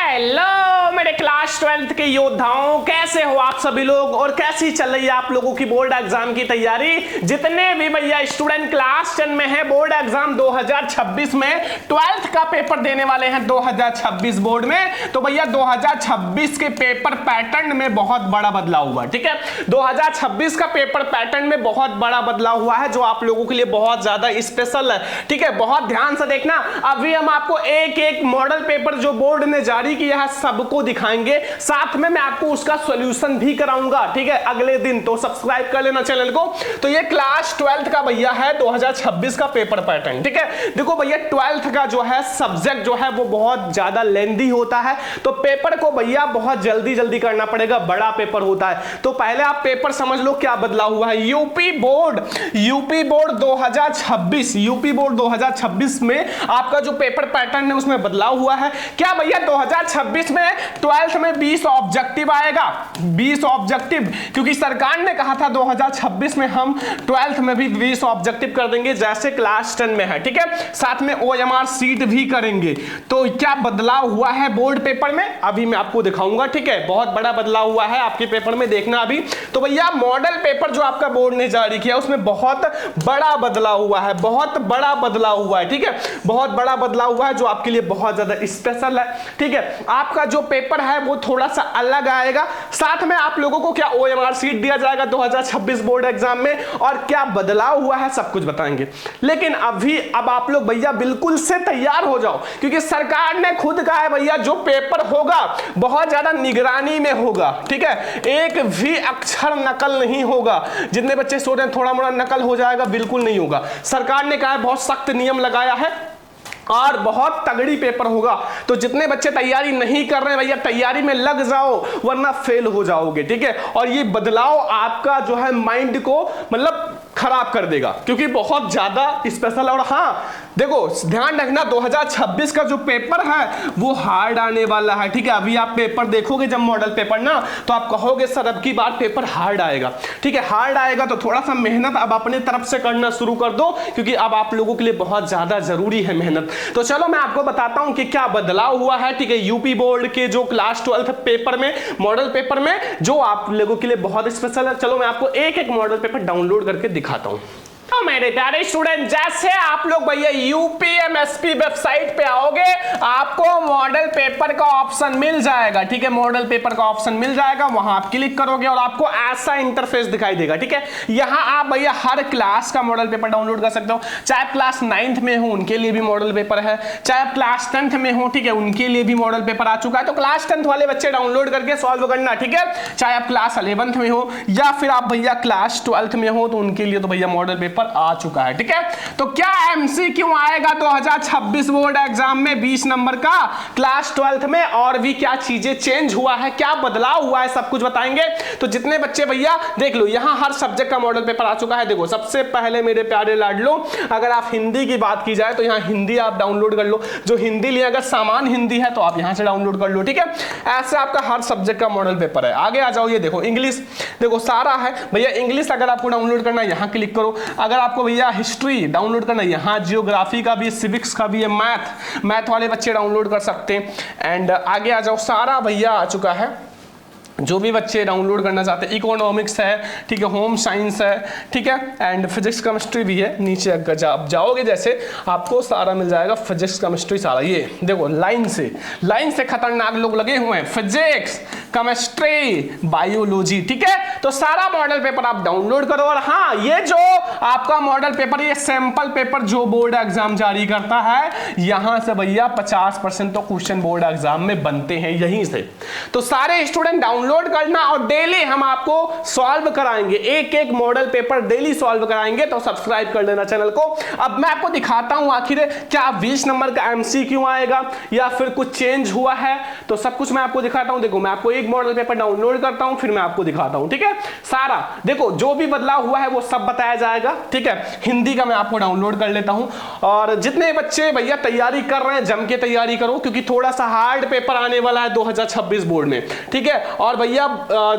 Hello मेरे class 12th के योद्धाओं, कैसे हो आप सभी लोग और कैसी चल रही है आप लोगों की बोर्ड एग्जाम की तैयारी। जितने भी भैया स्टूडेंट क्लास 10 में है, बोर्ड एग्जाम 2026 में 12th का पेपर देने वाले हैं 2026 बोर्ड में, तो भैया 2026 के पेपर पैटर्न में बहुत बड़ा बदलाव हुआ है। ठीक है, 2026 का पेपर पैटर्न में बहुत बड़ा बदलाव हुआ है जो आप लोगों के लिए बहुत ज्यादा स्पेशल है। ठीक है, बहुत ध्यान से देखना। अभी हम आपको एक एक मॉडल पेपर जो बोर्ड ने जारी किया है सबको दिखाएंगे, साथ में मैं आपको उसका सॉल्यूशन भी कराऊंगा। ठीक है, अगले दिन। तो सब्सक्राइब कर लेना चैनल को। तो ये क्लास 12th का भैया है 2026 का पेपर पैटर्न। ठीक है, देखो भैया 12th का जो है सब्जेक्ट जो है वो बहुत ज्यादा लेंथी होता है, तो पेपर को भैया बहुत जल्दी जल्दी करना पड़ेगा, बड़ा पेपर होता है। तो पहले आप पेपर समझ लो क्या बदलाव हुआ है। यूपी बोर्ड 2026, यूपी बोर्ड 2026 में आपका जो पेपर पैटर्न है उसमें बदलाव हुआ है। क्या भैया 2026 में 12th में 20 ऑब्जेक्टिव आएगा, 20 ऑब्जेक्टिव, क्योंकि सरकार ने कहा था 2026 में हम 12th में भी 20 ऑब्जेक्टिव कर देंगे जैसे क्लास 10 में है। ठीक है, साथ में OMR सीट भी करेंगे। तो क्या बदलाव हुआ है बोर्ड पेपर में अभी मैं आपको दिखाऊंगा। ठीक है, बहुत बड़ा बदलाव हुआ है आपके पेपर में, देखना अभी। तो भैया मॉडल पेपर जो आपका बोर्ड ने जारी किया उसमें बहुत बड़ा बदलाव हुआ है, बहुत बड़ा बदलाव हुआ है। ठीक है, बहुत बड़ा बदलाव हुआ है जो आपके लिए बहुत ज्यादा स्पेशल है। ठीक है, आपका जो पेपर है वो थोड़ा सा अलग आएगा, साथ में आप लोगों को क्या OMR सीट दिया जाएगा 2026 बोर्ड एग्जाम में, और क्या बदलाव हुआ है सब कुछ बताएंगे। लेकिन अब आप लोग भैया बिल्कुल से तैयार हो जाओ, क्योंकि सरकार ने खुद कहा है भैया जो पेपर होगा बहुत ज्यादा निगरानी में होगा। ठीक है, एक भी अक्षर नकल नहीं होगा। जितने बच्चे सोच रहे हैं थोड़ा मोड़ा नकल हो जाएगा, बिल्कुल नहीं होगा। सरकार ने कहा है, बहुत सख्त नियम लगाया है और बहुत तगड़ी पेपर होगा। तो जितने बच्चे तैयारी नहीं कर रहे हैं भैया तैयारी में लग जाओ, वरना फेल हो जाओगे। ठीक है, और ये बदलाव आपका जो है माइंड को मतलब खराब कर देगा, क्योंकि बहुत ज्यादा स्पेशल। और हाँ देखो ध्यान रखना 2026 का जो पेपर है वो हार्ड आने वाला है। ठीक है, अभी आप पेपर देखोगे जब मॉडल पेपर ना, तो आप कहोगे सर अब की बार पेपर हार्ड आएगा। ठीक है, हार्ड आएगा तो थोड़ा सा मेहनत अब अपने तरफ से करना शुरू कर दो, क्योंकि अब आप लोगों के लिए बहुत ज्यादा जरूरी है मेहनत। तो चलो मैं आपको बताता हूं कि क्या बदलाव हुआ है। ठीक है, यूपी बोर्ड के जो क्लास 12 पेपर में, मॉडल पेपर में, जो आप लोगों के लिए बहुत स्पेशल है। चलो मैं आपको एक एक मॉडल पेपर डाउनलोड करके दिखाता हूं। तो मेरे प्यारे स्टूडेंट, जैसे आप लोग भैया UPMSP वेबसाइट पे आओगे आपको मॉडल पेपर का ऑप्शन मिल जाएगा। ठीक है, मॉडल पेपर का ऑप्शन मिल जाएगा, वहां आप क्लिक करोगे और आपको ऐसा इंटरफेस दिखाई देगा। ठीक है, यहां आप भैया हर क्लास का मॉडल पेपर डाउनलोड कर सकते हो। चाहे आप क्लास 9th में हो उनके लिए भी मॉडल पेपर है, चाहे आप क्लास 10th में हो, ठीक है, उनके लिए भी मॉडल पेपर आ चुका है। तो क्लास 10th वाले बच्चे डाउनलोड करके सॉल्व करना। ठीक है, चाहे आप क्लास 11th में हो या फिर आप भैया क्लास 12th में हो, तो उनके लिए तो भैया मॉडल पेपर आ चुका है। ठीक है, तो क्या MCQ आएगा 2026 बोर्ड एग्जाम में 20 नंबर का क्लास 12th में, और भी क्या चीजें चेंज हुआ है, क्या बदलाव हुआ है, सब कुछ बताएंगे। तो जितने बच्चे भैया देख लो यहां हर सब्जेक्ट का मॉडल पेपर आ चुका है। देखो सबसे पहले मेरे प्यारे लाडलो, अगर आप हिंदी की बात की जाए तो यहां हिंदी आप डाउनलोड कर लो। जो हिंदी लिए अगर सामान हिंदी है तो आप यहां से डाउनलोड कर लो। ठीक है, ऐसे आपका हर सब्जेक्ट का मॉडल पेपर है। आगे आ जाओ, ये देखो इंग्लिश, देखो सारा है भैया। इंग्लिश अगर आपको डाउनलोड करना है यहां क्लिक करो। अगर आपको भैया हिस्ट्री डाउनलोड करना है यहाँ, जियोग्राफी का भी, सिविक्स का भी है, मैथ वाले बच्चे डाउनलोड कर सकते हैं। एंड आगे आ जाओ, सारा भैया आ चुका है जो भी बच्चे डाउनलोड करना चाहते हैं। इकोनॉमिक्स है, ठीक है, होम साइंस है, ठीक है, एंड फिजिक्स केमिस्ट्री भी है। नीचे अगर जाओगे जैसे आपको सारा मिल जाएगा, फिजिक्स केमिस्ट्री सारा। ये देखो लाइन से खतरनाक लोग लगे हुए हैं, फिजिक्स, केमिस्ट्री, बायोलॉजी। ठीक है, तो सारा मॉडल पेपर आप डाउनलोड करो। और हाँ, ये जो आपका मॉडल पेपर, ये सैंपल पेपर जो बोर्ड एग्जाम जारी करता है, यहां से भैया 50% तो क्वेश्चन बोर्ड एग्जाम में बनते हैं यहीं से। तो सारे स्टूडेंट डाउनलोड करना, और डेली हम आपको सॉल्व कराएंगे, एक एक मॉडल पेपर डेली सॉल्व कराएंगे। तो सब्सक्राइब कर लेना चैनल को। अब मैं आपको दिखाता हूं आखिर क्या 20 नंबर का MCQ आएगा या फिर कुछ चेंज हुआ है, तो सब कुछ मैं आपको दिखाता हूं। देखो मैं आपको एक मॉडल पेपर डाउनलोड करता हूं, फिर मैं आपको दिखाता हूं। ठीक है, है। सारा देखो जो भी बदलाव हुआ है वो सब बताया जाएगा, ठीक है। हिंदी का मैं आपको डाउनलोड कर लेता हूं। और जितने बच्चे भैया तैयारी कर रहे हैं जम के तैयारी करो, क्योंकि थोड़ा सा हार्ड पेपर आने वाला है 2026 बोर्ड में, ठीक है। और भैया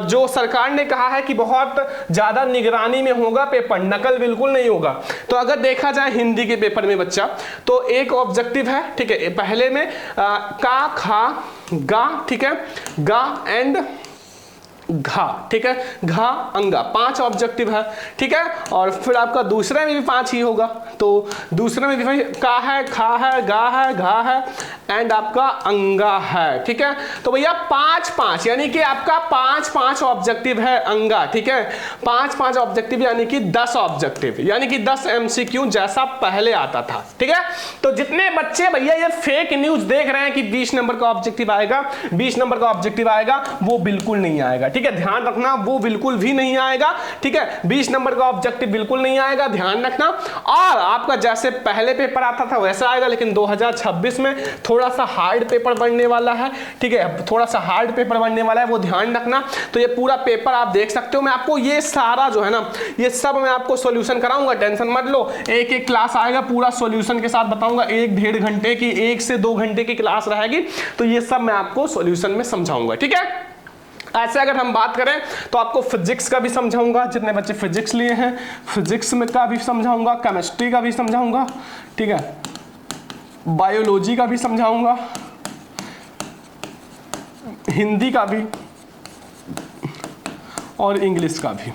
जो सरकार ने कहा है कि बहुत ज्यादा निगरानी में होगा पेपर, नकल बिल्कुल नहीं होगा। तो अगर देखा जाए हिंदी के पेपर में बच्चा, तो एक ऑब्जेक्टिव है, ठीक है। पहले में का, खा, गा, ठीक है, गा एंड घा, ठीक है, घा, अंगा, 5 ऑब्जेक्टिव है, ठीक है। और फिर आपका दूसरे में भी 5 ही होगा, तो दूसरे में भी का है, खा है, गा है, घा है एंड आपका अंगा है, ठीक है। तो भैया 5-5 यानी कि आपका 5-5 ऑब्जेक्टिव है अंगा, ठीक है। 5-5 ऑब्जेक्टिव यानी कि 10 ऑब्जेक्टिव, यानी कि 10 MCQ जैसा पहले आता था, ठीक है। तो जितने बच्चे भैया ये फेक न्यूज देख रहे हैं कि 20 नंबर का ऑब्जेक्टिव आएगा, 20 नंबर का ऑब्जेक्टिव आएगा, वो बिल्कुल नहीं आएगा, ठीक है। ध्यान रखना, वो बिल्कुल भी नहीं आएगा, ठीक है। 20 नंबर का ऑब्जेक्टिव बिल्कुल नहीं आएगा, ध्यान रखना। और आपका जैसे पहले पेपर आता था वैसा आएगा, लेकिन 2026 में थोड़ा सा हार्ड पेपर बनने वाला है, ठीक है। थोड़ा सा हार्ड पेपर बनने वाला है, वो ध्यान रखना। तो ये पूरा पेपर आप देख सकते हो, मैं आपको ये सारा जो है ना, ये सब मैं आपको सॉल्यूशन कराऊंगा, टेंशन मत लो। एक एक क्लास आएगा, पूरा सॉल्यूशन के साथ बताऊंगा, 1-1.5 घंटे की, 1 से 2 घंटे की क्लास रहेगी। तो ये सब मैं आपको सॉल्यूशन में समझाऊंगा, ठीक है। ऐसे अगर हम बात करें तो आपको फिजिक्स का भी समझाऊंगा, जितने बच्चे फिजिक्स लिए हैं फिजिक्स में का भी समझाऊंगा, केमिस्ट्री का भी समझाऊंगा, ठीक है, बायोलॉजी का भी समझाऊंगा, हिंदी का भी और इंग्लिश का भी,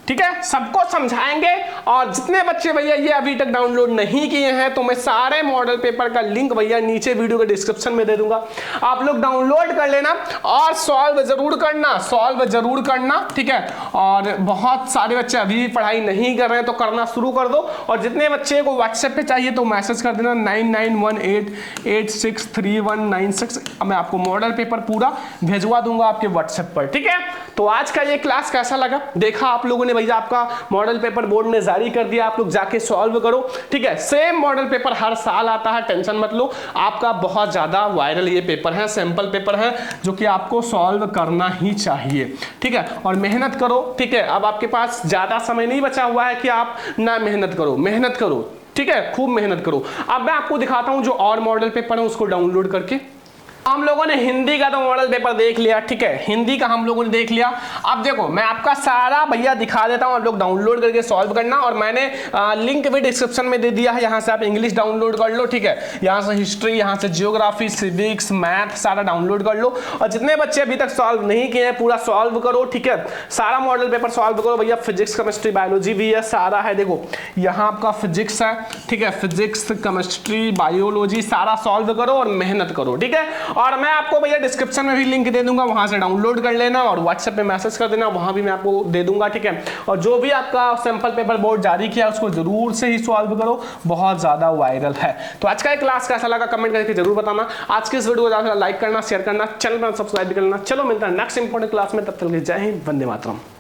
ठीक है। सबको समझाएंगे। और जितने बच्चे भैया ये अभी तक डाउनलोड नहीं किए हैं, तो मैं सारे मॉडल पेपर का लिंक भैया नीचे वीडियो के डिस्क्रिप्शन में दे दूंगा, आप लोग डाउनलोड कर लेना और सॉल्व जरूर करना, सॉल्व जरूर करना, ठीक है। और बहुत सारे बच्चे अभी पढ़ाई नहीं कर रहे हैं तो करना शुरू कर दो। और जितने बच्चे को व्हाट्सएप पे चाहिए तो मैसेज कर देना 9918863196, मैं आपको मॉडल पेपर पूरा भेजवा दूंगा आपके व्हाट्सएप पर, ठीक है। तो आज का ये क्लास कैसा लगा, देखा आप लोगों ने भैया, आपका मॉडल पेपर बोर्ड ने जारी कर दिया, आप लोग जाके सॉल्व करो, ठीक है। सेम मॉडल पेपर हर साल आता है, टेंशन मत लो। आपका बहुत ज्यादा वायरल ये पेपर है, सैंपल पेपर है, जो कि आपको सॉल्व करना ही चाहिए, ठीक है। और मेहनत करो, ठीक है। अब आपके पास ज्यादा समय नहीं बचा हुआ है कि आप ना मेहनत करो, मेहनत करो, ठीक है, खूब मेहनत करो। अब मैं आपको दिखाता हूं जो और मॉडल पेपर है उसको डाउनलोड करके। हम लोगों ने हिंदी का तो मॉडल पेपर देख लिया, ठीक है, हिंदी का हम लोगों ने देख लिया। अब देखो मैं आपका सारा भैया दिखा देता हूं, आप लोग डाउनलोड करके सॉल्व करना। और मैंने लिंक भी डिस्क्रिप्शन में दे दिया है, यहां से आप इंग्लिश डाउनलोड कर लो, ठीक है। यहां से हिस्ट्री, यहां से जियोग्राफी, सिविक्स, मैथ सारा डाउनलोड कर लो। और जितने बच्चे अभी तक सॉल्व नहीं किए हैं पूरा सॉल्व करो, ठीक है। सारा मॉडल पेपर सॉल्व करो भैया, फिजिक्स, केमिस्ट्री, बायोलॉजी भी है, सारा है। देखो यहाँ आपका फिजिक्स है, ठीक है, फिजिक्स, केमिस्ट्री, बायोलॉजी सारा सॉल्व करो और मेहनत करो, ठीक है। और मैं आपको भैया डिस्क्रिप्शन में भी लिंक दे दूंगा, वहां से डाउनलोड कर लेना और व्हाट्सएप पे मैसेज कर देना, वहां भी मैं आपको दे दूंगा, ठीक है। और जो भी आपका सैंपल पेपर बोर्ड जारी किया उसको जरूर से ही सॉल्व करो, बहुत ज्यादा वायरल है। तो आज का क्लास कैसा लगा कमेंट करके जरूर बताना। आज के इस वीडियो को ज्यादा लाइक करना, शेयर करना, चैनल पर सब्सक्राइब करना। चलो मिलता है नेक्स्ट इंपॉर्टेंट क्लास में, तब तक के लिए जय हिंद, वंदे मातरम।